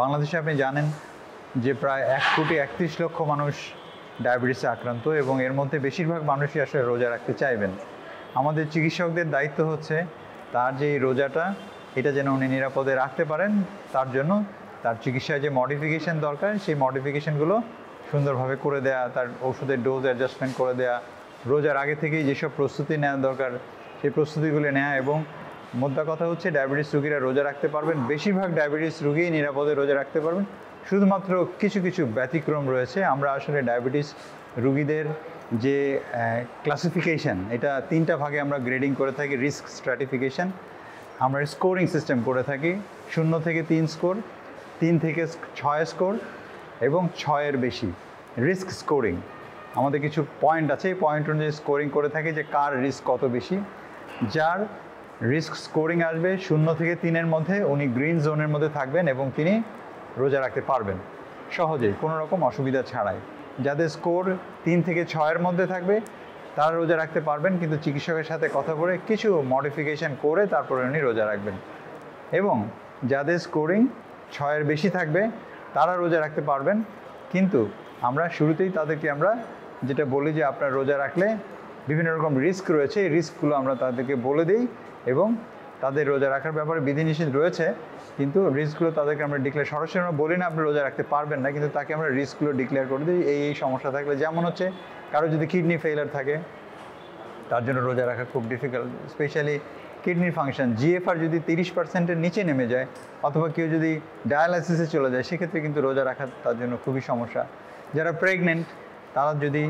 বাংলাদেশে আপনি জানেন যে প্রায় 1,31,00,000 মানুষ ডায়াবেটিসে আক্রান্ত এবং এর মধ্যে বেশিরভাগ মানুষই আসলে রোজা রাখতে চাইবেন। আমাদের চিকিৎসকদের দায়িত্ব হচ্ছে তার যে রোজাটা এটা যেন উনি নিরাপদে রাখতে পারেন, তার জন্য তার চিকিৎসায় যে মডিফিকেশান দরকার সেই মডিফিকেশানগুলো সুন্দরভাবে করে দেয়া, তার ওষুধের ডোজ অ্যাডজাস্টমেন্ট করে দেয়া, রোজার আগে থেকেই যেসব প্রস্তুতি নেওয়া দরকার সেই প্রস্তুতিগুলো নেওয়া। এবং মোদ্দা কথা হচ্ছে ডায়াবেটিস রুগীরা রোজা রাখতে পারবেন, বেশিরভাগ ডায়াবেটিস রুগী নিরাপদে রোজা রাখতে পারবেন। শুধুমাত্র কিছু কিছু ব্যতিক্রম রয়েছে। আমরা আসলে ডায়াবেটিস রুগীদের যে ক্লাসিফিকেশান এটা 3টা ভাগে আমরা গ্রেডিং করে থাকি। রিস্ক স্ট্র্যাটিফিকেশান, আমরা স্কোরিং সিস্টেম করে থাকি 0 থেকে 3 স্কোর, 3 থেকে 6 স্কোর এবং 6-এর বেশি রিস্ক স্কোরিং। আমাদের কিছু পয়েন্ট আছে, এই পয়েন্ট অনুযায়ী স্কোরিং করে থাকি যে কার রিস্ক কত বেশি। যার রিস্ক স্কোরিং আসবে 0 থেকে 3-এর মধ্যে উনি গ্রিন জোনের মধ্যে থাকবেন এবং তিনি রোজা রাখতে পারবেন সহজেই, কোনো রকম অসুবিধা ছাড়াই। যাদের স্কোর 3 থেকে 6-এর মধ্যে থাকবে তারা রোজা রাখতে পারবেন, কিন্তু চিকিৎসকের সাথে কথা বলে কিছু মডিফিকেশান করে তারপরে উনি রোজা রাখবেন। এবং যাদের স্কোরিং 6-এর বেশি থাকবে তারা রোজা রাখতে পারবেন, কিন্তু আমরা শুরুতেই তাদেরকে আমরা যেটা বলি যে আপনার রোজা রাখলে বিভিন্ন রকম রিস্ক রয়েছে, এই রিস্কগুলো আমরা তাদেরকে বলে দিই এবং তাদের রোজা রাখার ব্যাপারে বিধিনিষেধ রয়েছে, কিন্তু রিস্কগুলো তাদেরকে আমরা সরাসরি আমরা বলি না আপনি রোজা রাখতে পারবেন না, কিন্তু তাকে আমরা রিস্কগুলো ডিক্লেয়ার করে দিই। এই সমস্যা থাকলে, যেমন হচ্ছে কারো যদি কিডনি ফেইলার থাকে তার জন্য রোজা রাখা খুব ডিফিকাল্ট, স্পেশালি কিডনির ফাংশন জিএফআর যদি 30%-এর নিচে নেমে যায় অথবা কেউ যদি ডায়ালাইসিসে চলে যায় সেক্ষেত্রে কিন্তু রোজা রাখা তার জন্য খুবই সমস্যা। যারা প্রেগনেন্ট তারা যদি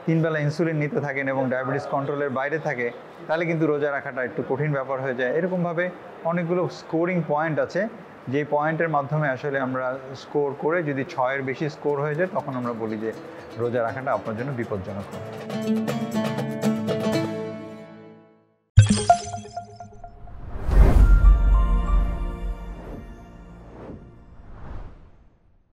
3 বেলা ইনসুলিন নিতে থাকেন এবং ডায়াবেটিস কন্ট্রোলের বাইরে থাকে তাহলে কিন্তু রোজা রাখাটা একটু কঠিন ব্যাপার হয়ে যায়। এরকমভাবে অনেকগুলো স্কোরিং পয়েন্ট আছে, যে পয়েন্টের মাধ্যমে আসলে আমরা স্কোর করে যদি 6-এর বেশি স্কোর হয়ে যায় তখন আমরা বলি যে রোজা রাখাটা আপনার জন্য বিপজ্জনক।